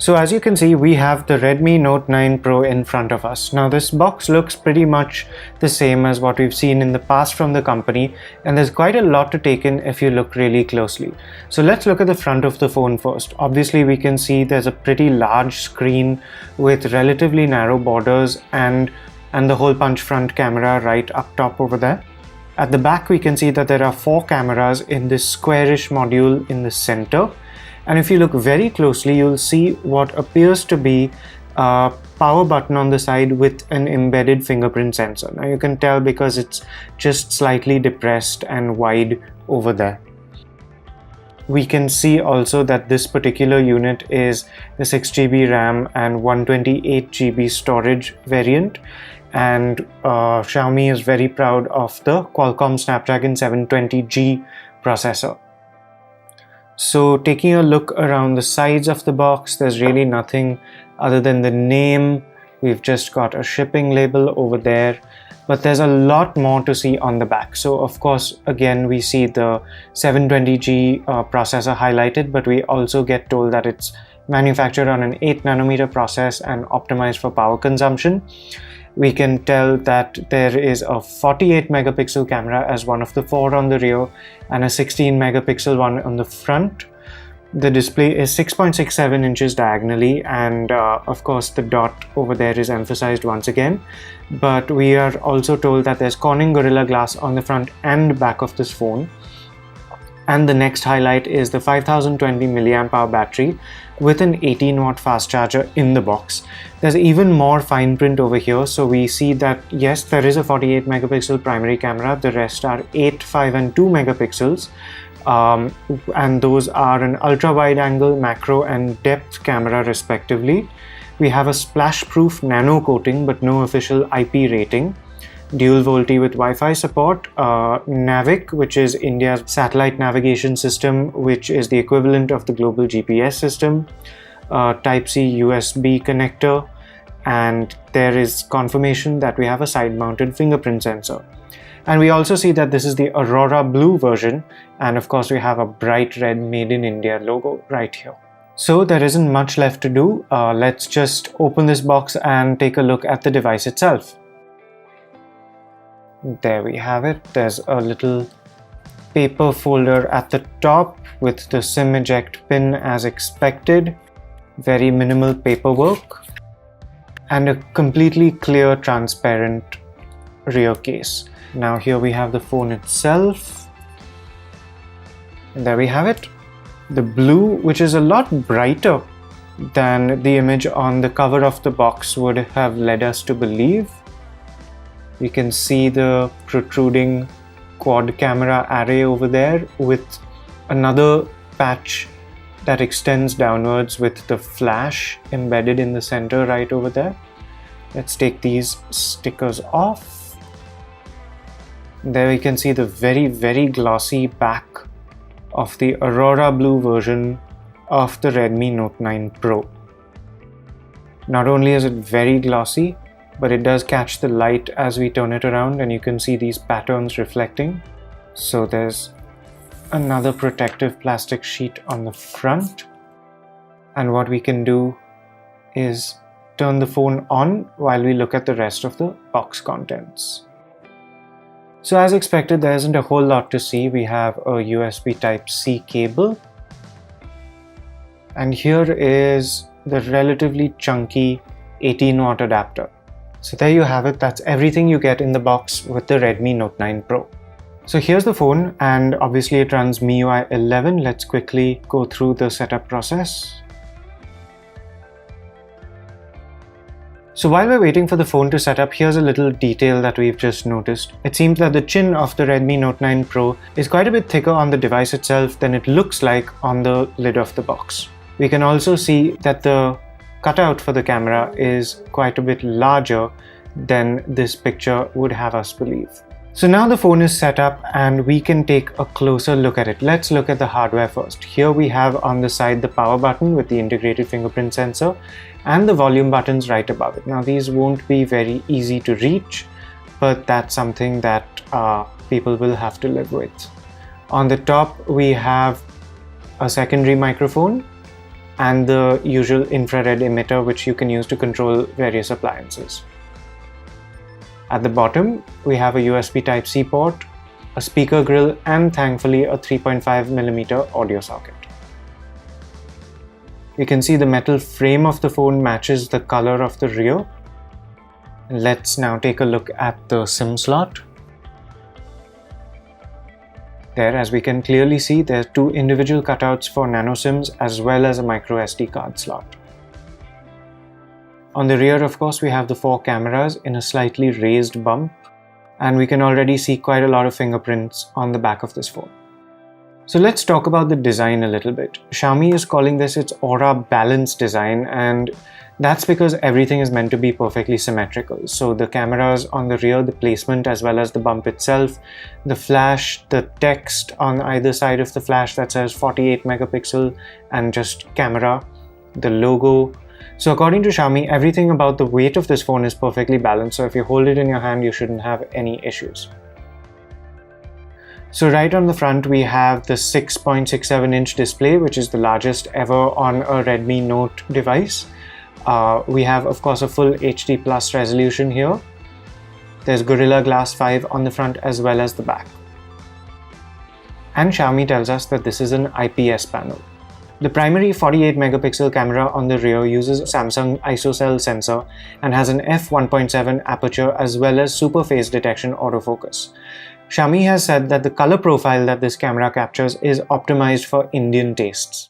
So as you can see, we have the Redmi Note 9 Pro in front of us. Now this box looks pretty much the same as what we've seen in the past from the company, and there's quite a lot to take in if you look really closely. So let's look at the front of the phone first. Obviously we can see there's a pretty large screen with relatively narrow borders and the hole punch front camera right up top over there. At the back we can see that there are 4 cameras in this squarish module in the center. And if you look very closely, you'll see what appears to be a power button on the side with an embedded fingerprint sensor. Now you can tell because it's just slightly depressed and wide over there. We can see also that this particular unit is the 6GB RAM and 128GB storage variant. And Xiaomi is very proud of the Qualcomm Snapdragon 720G processor. So taking a look around the sides of the box, there's really nothing other than the name. We've just got a shipping label over there, but there's a lot more to see on the back. So of course, again, we see the 720G processor highlighted, but we also get told that it's manufactured on an 8nm process and optimized for power consumption. We can tell that there is a 48 megapixel camera as one of the 4 on the rear and a 16 megapixel one on the front. The display is 6.67 inches diagonally, and of course the dot over there is emphasized once again. But we are also told that there's Corning Gorilla Glass on the front and back of this phone. And the next highlight is the 5020 mAh battery with an 18-watt fast charger in the box. There's even more fine print over here. So we see that yes, there is a 48 megapixel primary camera. The rest are 8, 5 and 2 megapixels. And those are an ultra wide angle, macro and depth camera respectively. We have a splash proof nano coating but no official IP rating. Dual VoLTE with Wi-Fi support, Navic, which is India's satellite navigation system, which is the equivalent of the global GPS system, Type-C USB connector, and there is confirmation that we have a side-mounted fingerprint sensor. And we also see that this is the Aurora Blue version, and of course we have a bright red Made in India logo right here. So there isn't much left to do. Let's just open this box and take a look at the device itself. There we have it. There's a little paper folder at the top with the SIM eject pin as expected. Very minimal paperwork. And a completely clear, transparent rear case. Now here we have the phone itself. And there we have it. The blue, which is a lot brighter than the image on the cover of the box would have led us to believe. We can see the protruding quad camera array over there with another patch that extends downwards with the flash embedded in the center right over there. Let's take these stickers off. There we can see the very glossy back of the Aurora Blue version of the Redmi Note 9 Pro. Not only is it very glossy, but it does catch the light as we turn it around, and you can see these patterns reflecting. So there's another protective plastic sheet on the front, and what we can do is turn the phone on while we look at the rest of the box contents. So as expected, there isn't a whole lot to see. We have a USB Type-C cable, and here is the relatively chunky 18-watt adapter. So there you have it. That's everything you get in the box with the Redmi Note 9 Pro. So here's the phone, and obviously it runs MIUI 11. Let's quickly go through the setup process. So while we're waiting for the phone to set up, here's a little detail that we've just noticed. It seems that the chin of the Redmi Note 9 Pro is quite a bit thicker on the device itself than it looks like on the lid of the box. We can also see that the cutout for the camera is quite a bit larger than this picture would have us believe. So now the phone is set up and we can take a closer look at it. Let's look at the hardware first. Here we have on the side the power button with the integrated fingerprint sensor and the volume buttons right above it. Now these won't be very easy to reach, but that's something that people will have to live with. On the top we have a secondary microphone and the usual infrared emitter which you can use to control various appliances. At the bottom, we have a USB Type-C port, a speaker grill, and thankfully a 3.5mm audio socket. You can see the metal frame of the phone matches the color of the rear. Let's now take a look at the SIM slot. There, as we can clearly see, there are two individual cutouts for nano SIMs as well as a micro SD card slot. On the rear, of course, we have the 4 cameras in a slightly raised bump, and we can already see quite a lot of fingerprints on the back of this phone. So let's talk about the design a little bit. Xiaomi is calling this its Aura Balanced design, and that's because everything is meant to be perfectly symmetrical. So the cameras on the rear, the placement as well as the bump itself, the flash, the text on either side of the flash that says 48 megapixel and just camera, the logo. So according to Xiaomi, everything about the weight of this phone is perfectly balanced, so if you hold it in your hand, you shouldn't have any issues. So right on the front, we have the 6.67-inch display, which is the largest ever on a Redmi Note device. We have, of course, a full HD Plus resolution here. There's Gorilla Glass 5 on the front as well as the back. And Xiaomi tells us that this is an IPS panel. The primary 48 megapixel camera on the rear uses Samsung ISOCELL sensor and has an f1.7 aperture as well as super phase detection autofocus. Xiaomi has said that the color profile that this camera captures is optimized for Indian tastes.